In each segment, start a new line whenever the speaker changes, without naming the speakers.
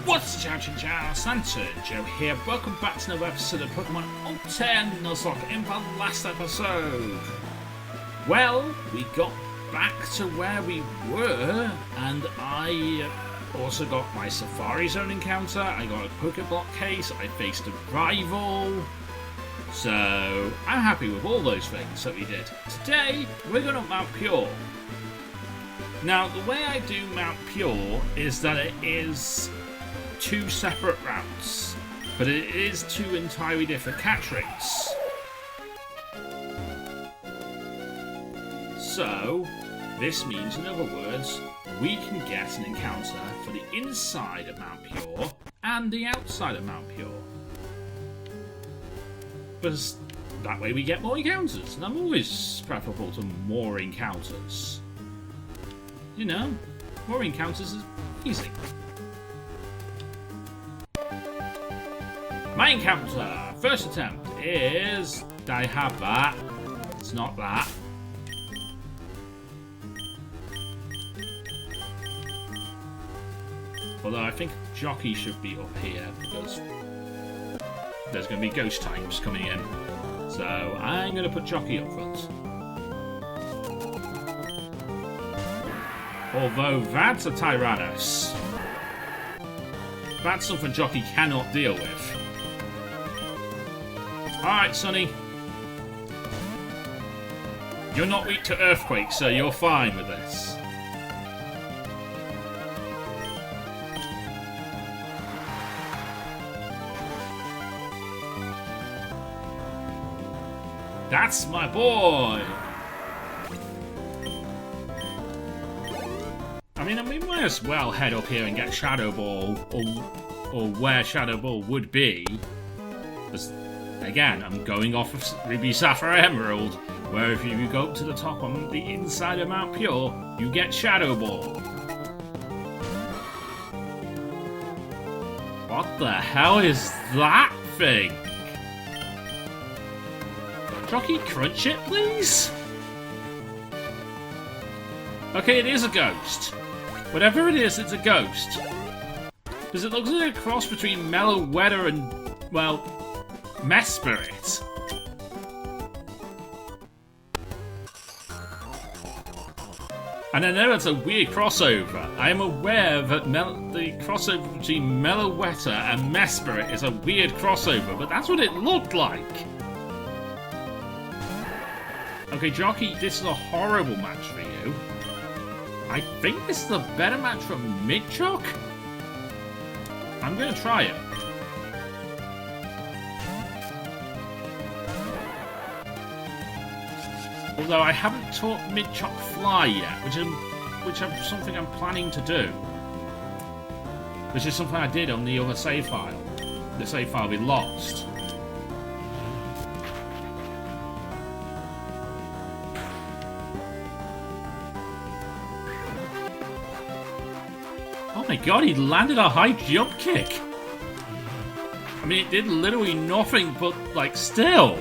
What's the Chinchous? Lanturn Joe here. Welcome back to another episode of Pokémon Altair Nuzlocke. In the last episode, well, we got back to where we were, and I also got my Safari Zone encounter. I got a Pokeblock case. I faced a rival. So I'm happy with all those things that we did. Today, we're going to Mount Pure. Now, the way I do Mount Pure is that it is two separate routes, but it is two entirely different catch rates. So, this means, in other words, we can get an encounter for the inside of Mount Pure and the outside of Mount Pure. Because that way we get more encounters, and I'm always preferable to more encounters. You know, more encounters is easy. My encounter, first attempt, is... I have that. It's not that. Although I think Jockey should be up here because there's going to be ghost types coming in. So I'm going to put Jockey up front. Although that's a Tyrannus. That's something Jockey cannot deal with. Alright, Sonny. You're not weak to earthquakes, so you're fine with this. That's my boy! I mean, we might as well head up here and get Shadow Ball, or where Shadow Ball would be. Because, again, I'm going off of Ruby Sapphire Emerald, where if you go up to the top on the inside of Mount Pure, you get Shadow Ball. What the hell is that thing? Jockey, crunch it, please? Okay, it is a ghost. Whatever it is, it's a ghost. Because it looks like a cross between Mellow Weather and, well, Mesprit. And I know it's a weird crossover. I am aware that the crossover between Mellow Weather and Mesprit is a weird crossover, but that's what it looked like. Okay, Jockey, this is a horrible match for you. I think this is a better match from Midchock. I'm going to try it. Although I haven't taught Midchock Fly yet, which is something I'm planning to do. Which is something I did on the other save file. The save file we lost. Oh my god, he landed a high jump kick! I mean, it did literally nothing, but, like, still!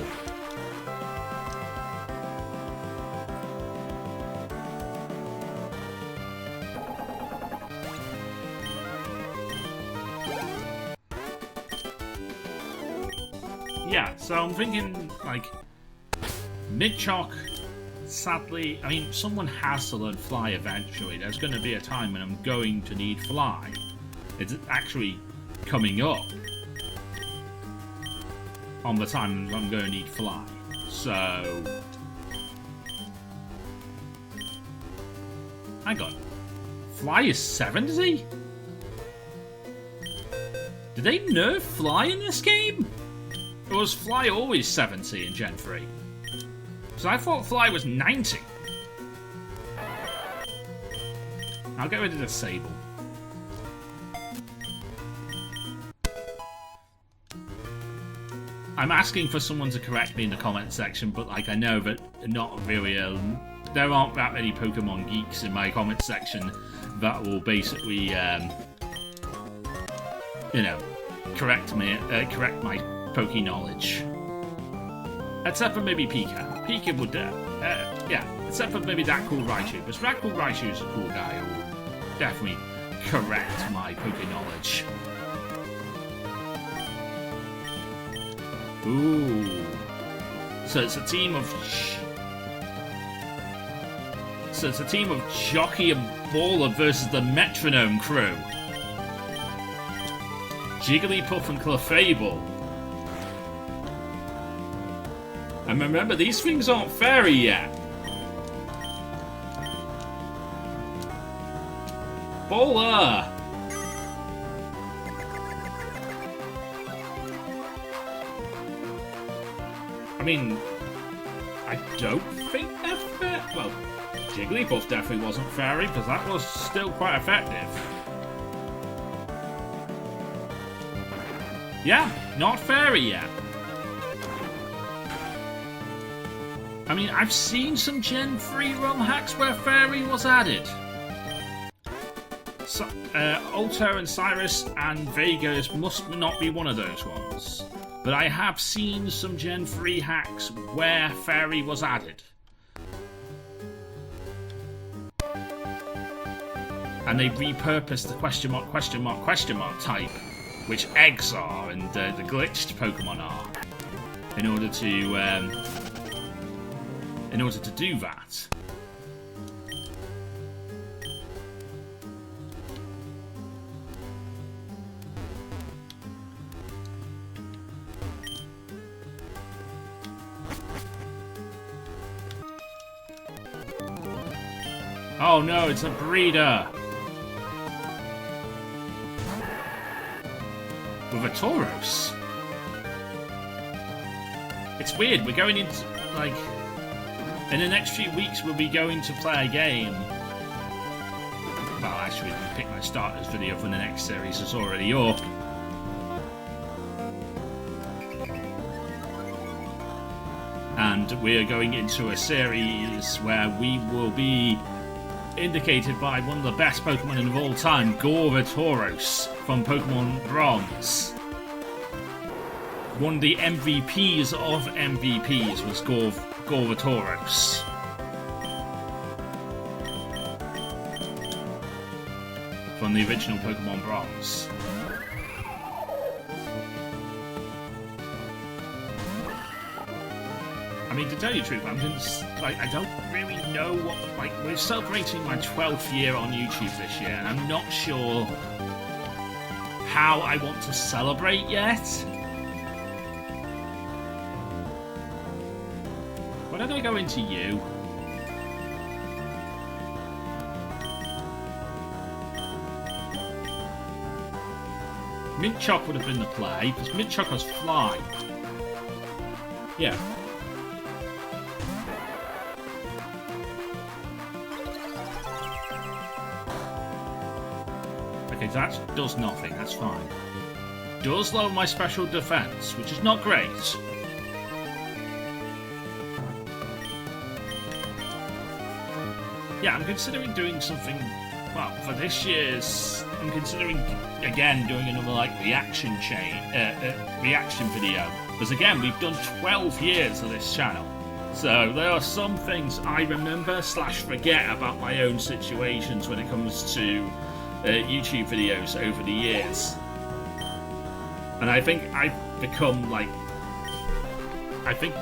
Yeah, so I'm thinking, like, Midchock, sadly, I mean, someone has to learn Fly eventually. There's going to be a time when I'm going to need Fly. It's actually coming up on the time I'm going to need Fly. So, hang on. Fly is 70? Did they nerf Fly in this game? Or was Fly always 70 in Gen 3? Because I thought Fly was 90. I'll get rid of the Sable. I'm asking for someone to correct me in the comment section, but like I know that not really there aren't that many Pokemon geeks in my comment section that will basically you know, correct my Poke knowledge. Except for maybe Pika. Pika would, yeah, except for maybe that cool Raichu. Because that cool Raichu is a cool guy who will definitely correct my Poke knowledge. Ooh. So it's a team of... Jockey and Baller versus the Metronome crew. Jigglypuff and Clefable. And remember, these things aren't fairy yet. Baller! I mean, I don't think they're fair. Well, Jigglypuff definitely wasn't fairy, because that was still quite effective. Yeah, not fairy yet. I mean, I've seen some Gen 3 ROM hacks where fairy was added. So, Altair and Cyrus and Vegas must not be one of those ones. But I have seen some Gen 3 hacks where fairy was added. And they repurposed the question mark type, which eggs are and the glitched Pokemon are, in order to do that. Oh no, it's a breeder! With a Tauros. It's weird, we're going into, like... In the next few weeks we'll be going to play a game. Well, actually, I picked my starters video for the next series, it's already up. And we're going into a series where we will be indicated by one of the best Pokemon of all time, Tauros from Pokemon Bronze. One of the MVPs of MVPs was Tauros. From the original Pokemon Bronze. I mean, to tell you the truth, I don't really know what, we're celebrating my 12th year on YouTube this year, and I'm not sure how I want to celebrate yet. Why don't I go into you? Midchock would have been the play, because Midchock has fly. Yeah. Okay, that does nothing, that's fine. Does lower my special defense, which is not great. Yeah, I'm considering doing something, well, for this year's, I'm considering, again, doing another, reaction video. Because, again, we've done 12 years of this channel. So, there are some things I remember / forget about my own situations when it comes to YouTube videos over the years. And I think I've become, I think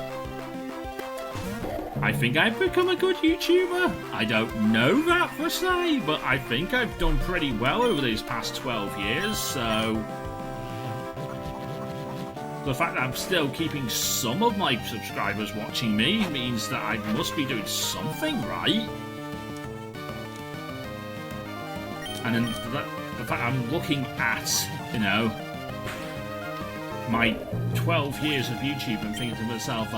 I've become a good YouTuber. I don't know that per se, but I think I've done pretty well over these past 12 years, so... The fact that I'm still keeping some of my subscribers watching me means that I must be doing something right. And then the fact I'm looking at, my 12 years of YouTube and thinking to myself,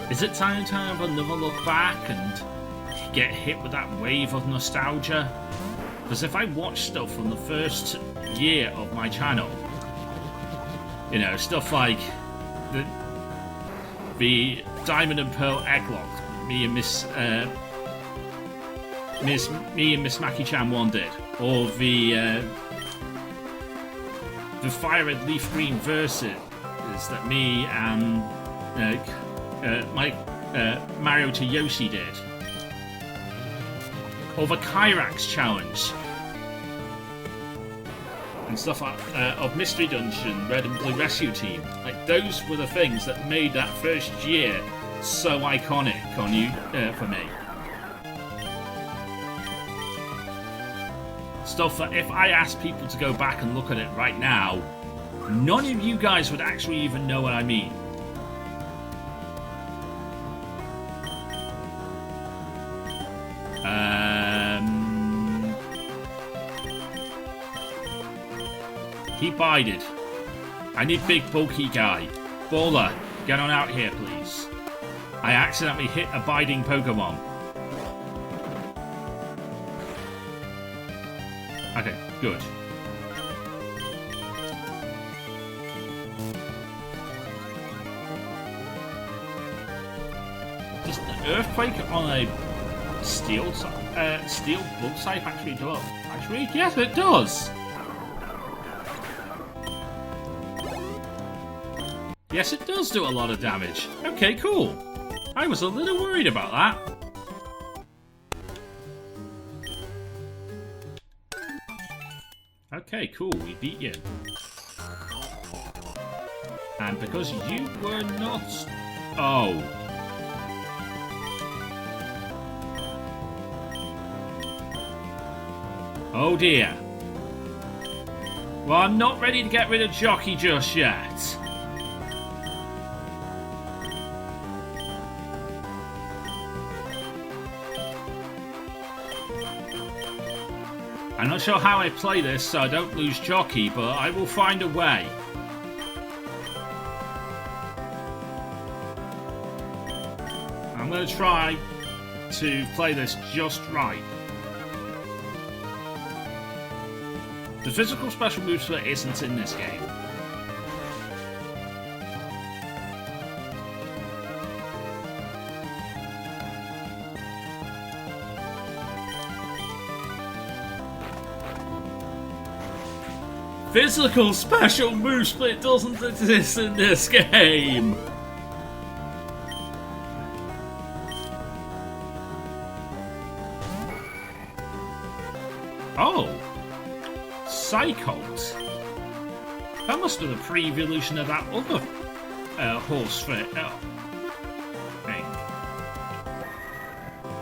is it time to have another look back and get hit with that wave of nostalgia? Because if I watch stuff from the first year of my channel, stuff like the Diamond and Pearl Egglock me and Miss Maki-chan 1 did, or the Fire Red Leaf Green verses that me and Mario to Yoshi did, or the Kyrax challenge. and stuff like, of Mystery Dungeon, Red and Blue Rescue Team. Like, those were the things that made that first year so iconic on you for me. Stuff that if I asked people to go back and look at it right now, none of you guys would actually even know what I mean. He bided. I need big bulky guy. Baller, get on out here, please. I accidentally hit a biding Pokemon. Okay, good. Does an earthquake on a steel bug type actually do it? Actually, yes, it does. Yes, it does do a lot of damage. Okay, cool. I was a little worried about that. Okay, cool. We beat you. And because you were not... Oh. Oh dear. Well, I'm not ready to get rid of Jockey just yet. I'm not sure how I play this so I don't lose Jockey, but I will find a way. I'm going to try to play this just right. The physical special move split isn't in this game. Physical special move split doesn't exist in this game. Oh, Psycholt. That must be the pre-evolution of that other horse thing.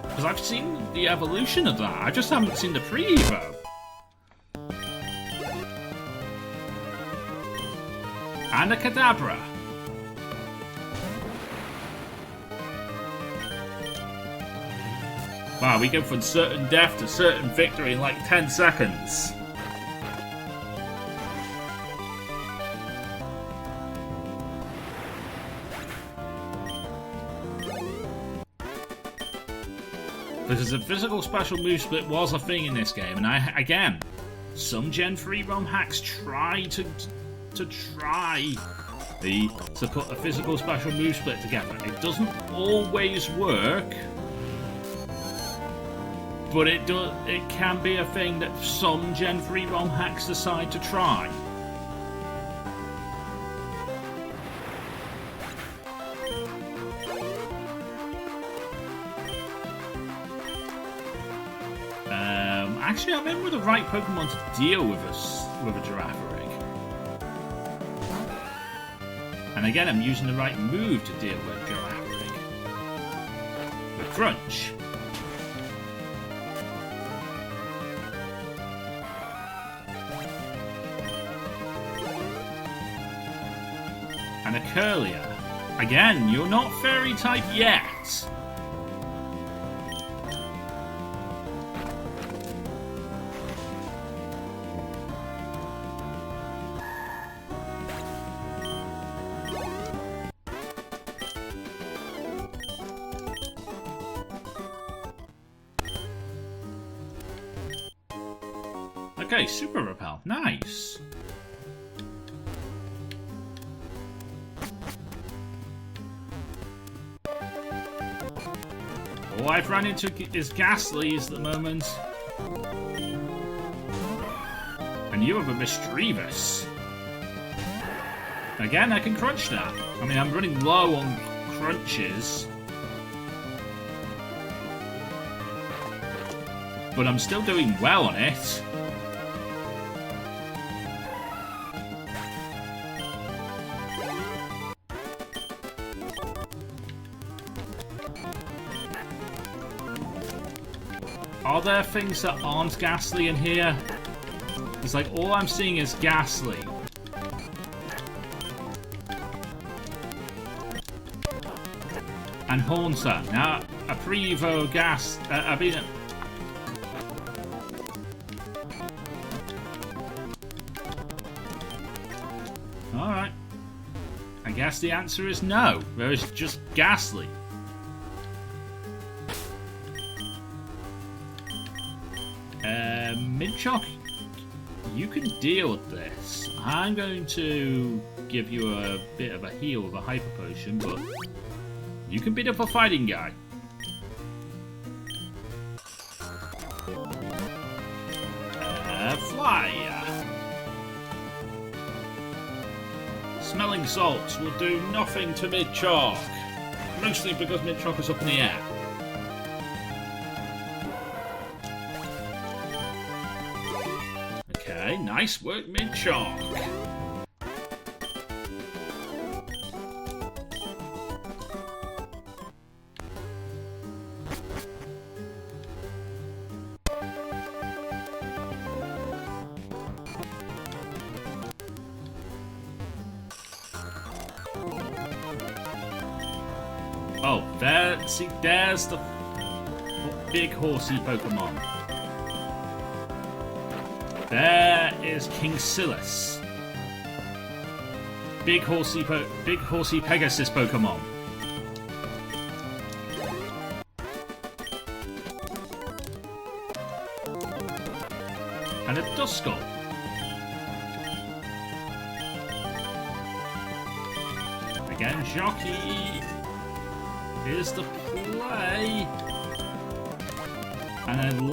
Because I've seen the evolution of that. I just haven't seen the pre-evo. And a Kadabra. Wow, we go from certain death to certain victory in like 10 seconds. Because the physical special move split was a thing in this game, and again, some Gen 3 ROM hacks try to put a physical special move split together. It doesn't always work, but it can be a thing that some Gen 3 ROM hacks decide to try. Actually, I'm in with the right Pokemon to deal with a Giraffe. And again, I'm using the right move to deal with Giraffe. With Crunch. And a Curlier. Again, you're not Fairy type yet. Okay, Super Repel. Nice. All I've run into is Ghastlies at the moment. And you have a Mischievous. Again, I can crunch that. I mean, I'm running low on crunches. But I'm still doing well on it. Are there things that aren't ghastly in here? It's like all I'm seeing is ghastly. And Haunter. Now, a Prevo gas. I mean. Alright. I guess the answer is no. There is just ghastly. Midchock, you can deal with this. I'm going to give you a bit of a heal with a hyper potion, but you can beat up a fighting guy. Fly. Smelling salts will do nothing to Midchock, mostly because Midchock is up in the air. Okay, nice work, Midchock. Oh, there, see, there's the big horsey Pokemon. There is King Silas. Big horsey Pegasus Pokemon. And a Duskull. Again, Jockey. Here's the play. And then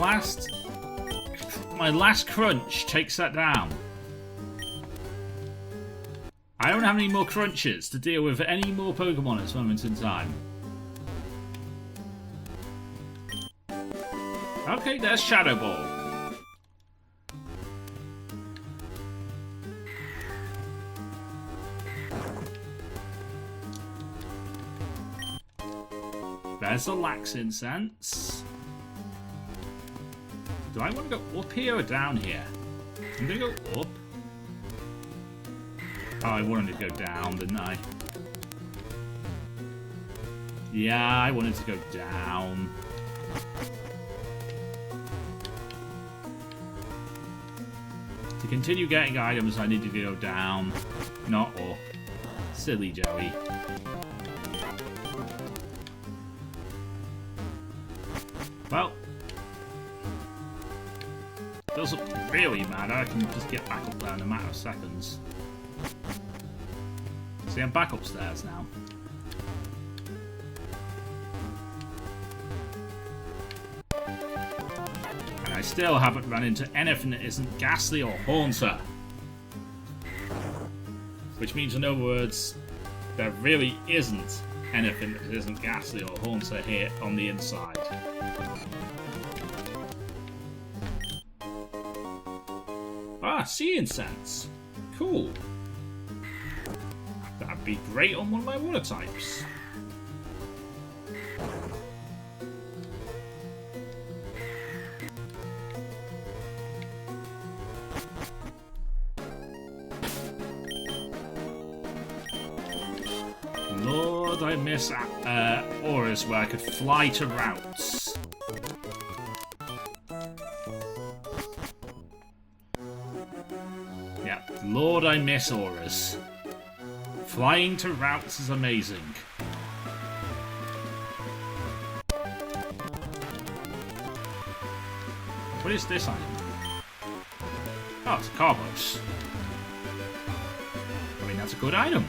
my last crunch takes that down. I don't have any more crunches to deal with any more Pokemon at this moment in time. Okay, there's Shadow Ball. There's the Lax Incense. Do I want to go up here or down here? I'm going to go up. Oh, I wanted to go down, didn't I? Yeah, I wanted to go down. To continue getting items, I need to go down, not up. Silly Joey. Well, doesn't really matter. I can just get back up there in a matter of seconds. See, I'm back upstairs now. And I still haven't run into anything that isn't ghastly or haunter. Which means, in other words, there really isn't anything that isn't ghastly or haunter here on the inside. Ah, sea incense. Cool. That'd be great on one of my water types. Lord, I miss auras where I could fly to routes. Yeah, Lord, I miss auras. Flying to routes is amazing. What is this item? Oh, it's a Carbos. I mean, that's a good item.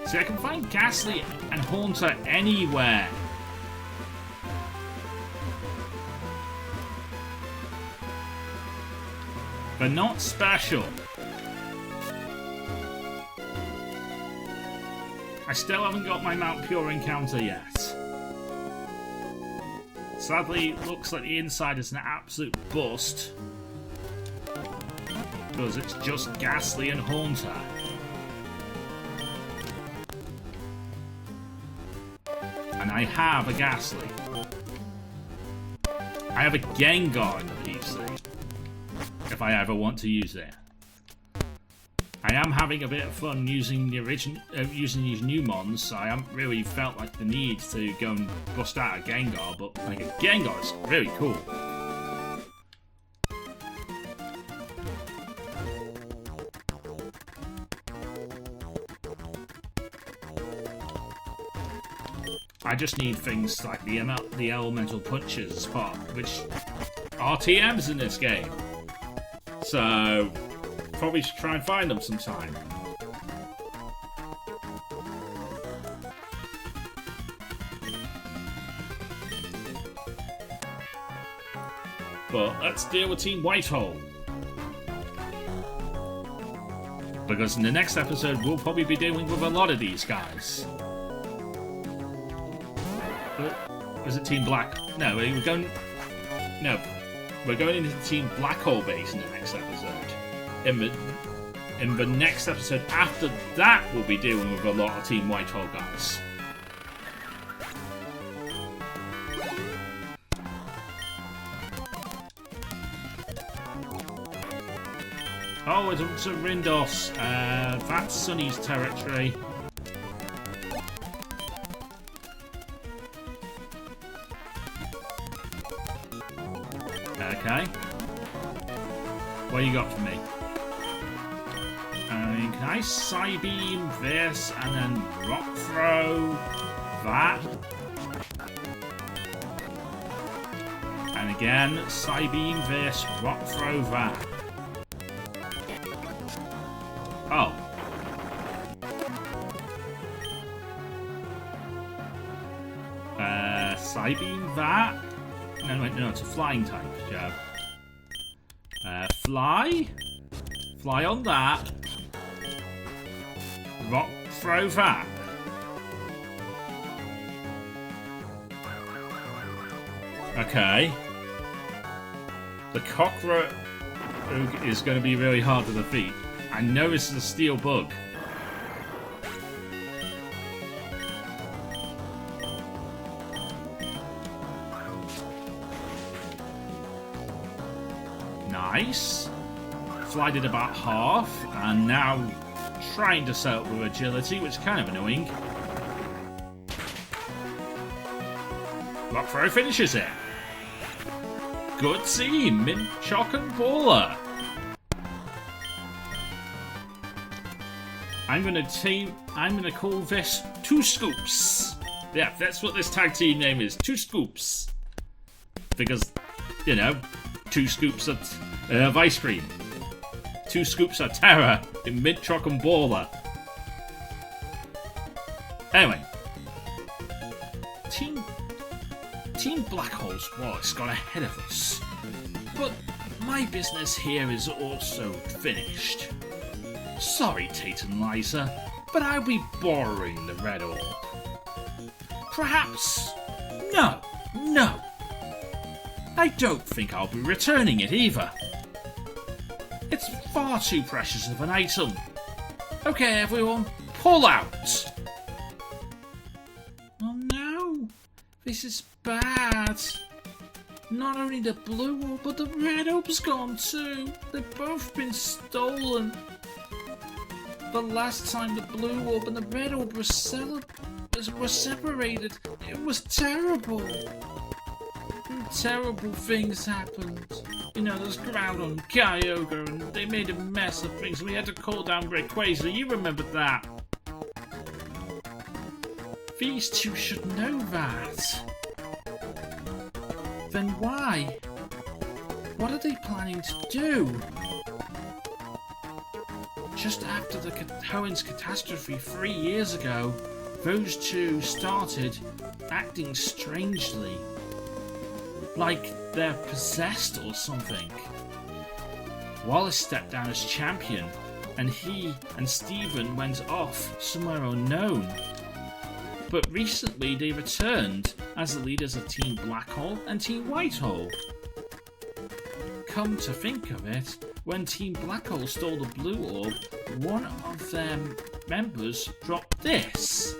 See, I can find Ghastly and Haunter anywhere. But not special. I still haven't got my Mount Pure encounter yet. Sadly, it looks like the inside is an absolute bust. Because it's just Ghastly and I have a Ghastly. I have a Gengar in the PC. If I ever want to use it. I am having a bit of fun using the using these new mons, so I haven't really felt like the need to go and bust out a Gengar, but like a Gengar is really cool. I just need things like the elemental punches as part, which are TMs in this game. So probably should try and find them sometime. But let's deal with Team Whitehole. Because in the next episode, we'll probably be dealing with a lot of these guys. Was it Team Black? No, we're going... No. We're going into Team Black Hole base in the next episode. In the next episode after that, we'll be dealing with a lot of Team Whitehole guys. Oh, it's a Rindos. That's Sunny's territory. Okay. What you got for me? Can I Psybeam this and then Rock Throw that? And again, Psybeam this, Rock Throw that. Oh. Psybeam that? No, wait, no, it's a flying type, Joe. Fly? Fly on that. Rock throw that. Okay. The cockroach is going to be really hard to defeat. I know this is a steel bug. Nice. Fly did about half, and now trying to set up with agility, which is kind of annoying. Rock Throw finishes it. Good team, Minchock and Baller. I'm gonna call this Two Scoops. Yeah, that's what this tag team name is, Two Scoops. Because, you know, 2 scoops of ice cream. 2 scoops of terror in Minchock and Baller. Anyway. Team Black Hole's Wallace got ahead of us. But my business here is also finished. Sorry, Tate and Liza, but I'll be borrowing the red orb. Perhaps... No. I don't think I'll be returning it either. It's far too precious of an item. Okay, everyone, pull out! Oh no, this is bad. Not only the blue orb, but the red orb's gone too. They've both been stolen. The last time the blue orb and the red orb were separated, it was terrible. Terrible things happened. You know, there's Groudon and Kyogre, and they made a mess of things. We had to call down Rayquaza. You remember that? These two should know that. Then why? What are they planning to do? Just after the Hoenn catastrophe 3 years ago, those two started acting strangely. Like they're possessed or something. Wallace stepped down as champion, and he and Steven went off somewhere unknown. But recently they returned as the leaders of Team Blackhole and Team Whitehole. Come to think of it, when Team Blackhole stole the blue orb, one of their members dropped this.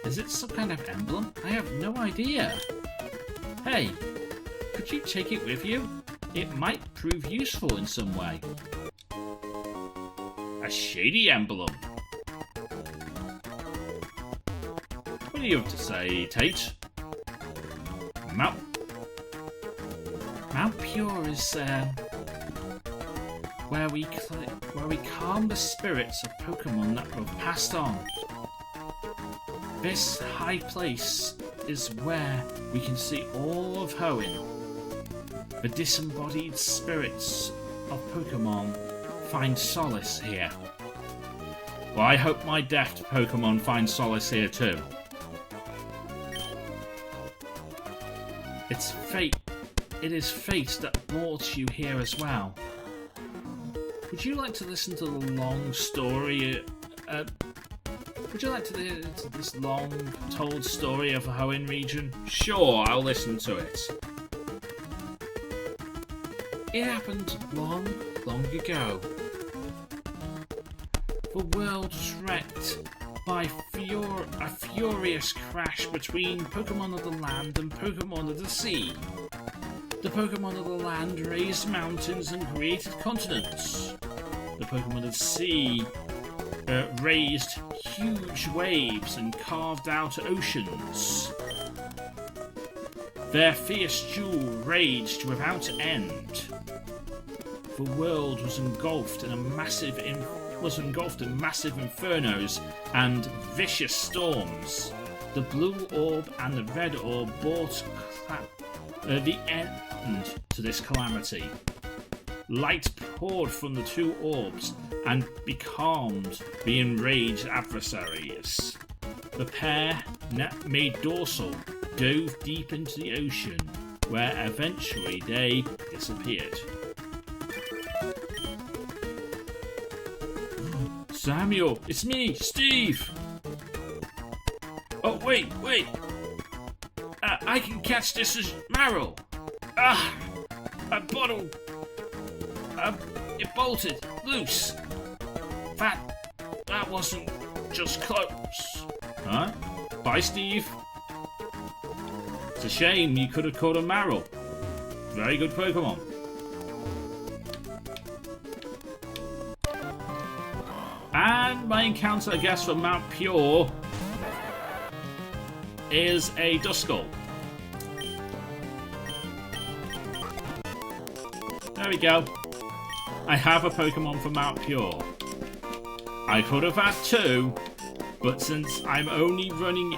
Is it some kind of emblem? I have no idea. Hey, could you take it with you? It might prove useful in some way. A shady emblem. What do you have to say, Tate? Mount Pure is where we calm the spirits of Pokemon that were passed on. This high place is where we can see all of Hoenn. The disembodied spirits of Pokemon find solace here. Well, I hope my deaf Pokemon find solace here too. It's fate. It is fate that brought you here as well. Would you like to listen to the long story? Would you like to listen to this long-told story of the Hoenn region? Sure, I'll listen to it. It happened long, long ago. The world was wrecked by a furious crash between Pokemon of the land and Pokemon of the sea. The Pokemon of the land raised mountains and created continents. The Pokemon of the sea raised huge waves and carved out oceans. Their fierce duel raged without end. The world was engulfed in massive infernos and vicious storms. The blue orb and the red orb brought the end to this calamity. Light poured from the two orbs and becalmed the enraged adversaries. The pair, made dorsal, dove deep into the ocean, where eventually they disappeared. Samuel, it's me, Steve! Oh, wait! I can catch this as Marrow! A bottle! It bolted loose! That wasn't just close. Huh? Bye, Steve. It's a shame you could have caught a Marrow. Very good Pokemon. And my encounter, I guess, for Mount Pure is a Duskull. There we go. I have a Pokemon for Mount Pure. I could have had two, but since I'm only running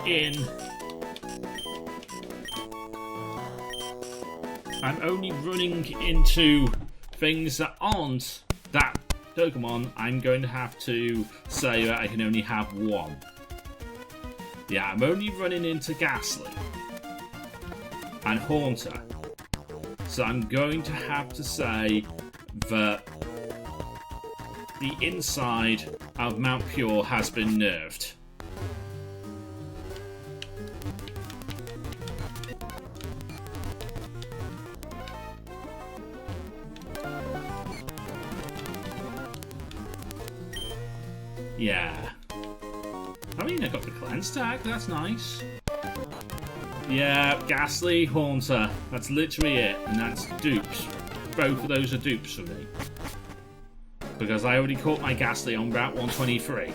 into things that aren't that Pokemon, I'm going to have to say that I can only have one. Yeah, I'm only running into Ghastly and Haunter. So I'm going to have to say that the inside of Mount Pure has been nerfed. Yeah. I mean, I got the cleanse tag, that's nice. Yeah, Ghastly, Haunter. That's literally it, and that's dupes. Both of those are dupes for me. Because I already caught my Ghastly on Route 123.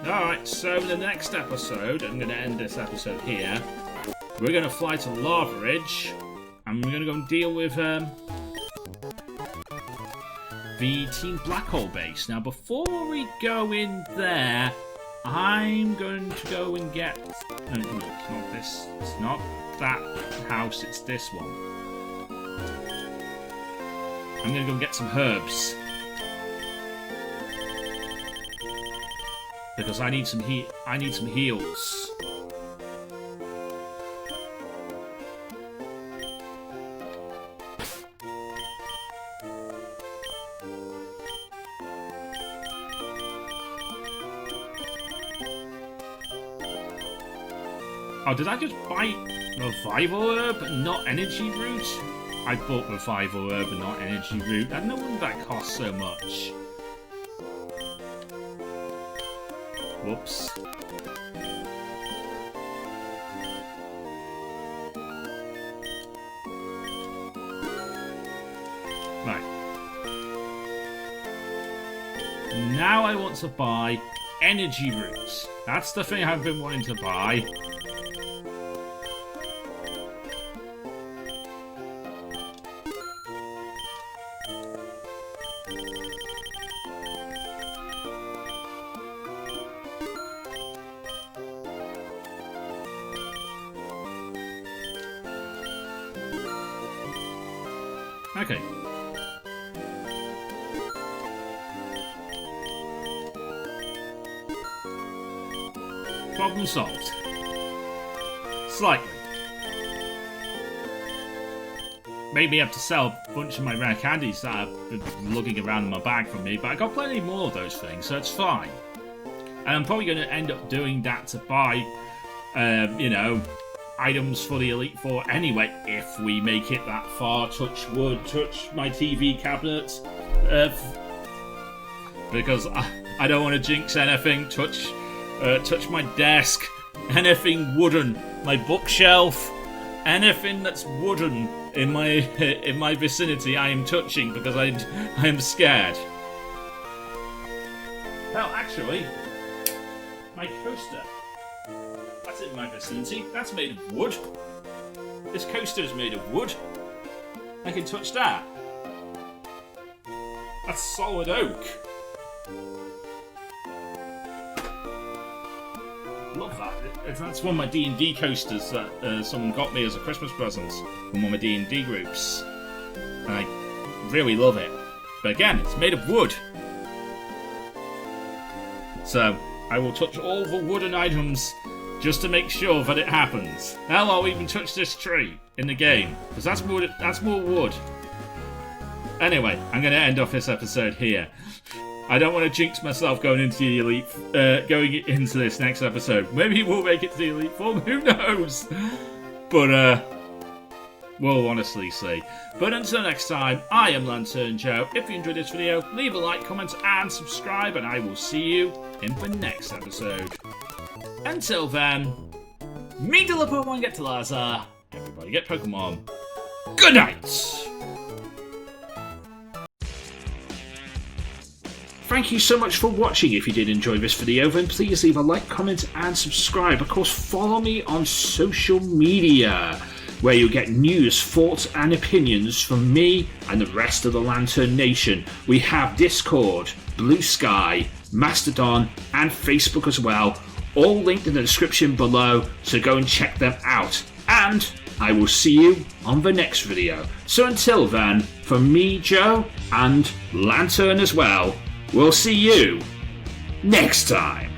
Alright, so in the next episode, I'm going to end this episode here. We're going to fly to Lava Ridge, and we're going to go and deal with the Team Black Hole base. Now, before we go in there, I'm going to go and get... No, it's not this. It's not that house, it's this one. I'm going to go and get some herbs. Because I need some heals. Oh, did I just buy Revival Herb and not Energy Root? I bought Revival Herb and not Energy Root. And no wonder that costs so much. Whoops. Right. Now I want to buy energy roots. That's the thing I've been wanting to buy. Okay. Problem solved. Slightly. Made me have to sell a bunch of my rare candies that have been lugging around in my bag from me, but I got plenty more of those things, so it's fine. And I'm probably going to end up doing that to buy, you know, items for the Elite Four anyway, if we make it that far. Touch wood, touch my TV cabinet, because I don't want to jinx anything. Touch my desk, anything wooden, my bookshelf, anything that's wooden in my vicinity I am touching because I am scared. Well, actually, my coaster. That's in my vicinity. That's made of wood. This coaster is made of wood. I can touch that. That's solid oak. Love that. That's one of my D&D coasters that someone got me as a Christmas present from one of my D&D groups. And I really love it. But again, it's made of wood. So, I will touch all the wooden items just to make sure that it happens. Hell, I'll even touch this tree in the game, because that's more wood. Anyway, I'm going to end off this episode here. I don't want to jinx myself going into the Elite, going into this next episode. Maybe we'll make it to the Elite Form, who knows? But, we'll honestly see. But until next time, I am Lanturn Joe. If you enjoyed this video, leave a like, comment, and subscribe, and I will see you in the next episode. Until then, me to the Pokemon get to Laza. Everybody get Pokemon. Good night! Thank you so much for watching. If you did enjoy this video, then please leave a like, comment, and subscribe. Of course, follow me on social media, where you'll get news, thoughts, and opinions from me and the rest of the Lanturn Nation. We have Discord, Blue Sky, Masterdon, and Facebook as well. All linked in the description below, so go and check them out. And I will see you on the next video. So until then, from me, Joe, and Lanturn as well, we'll see you next time.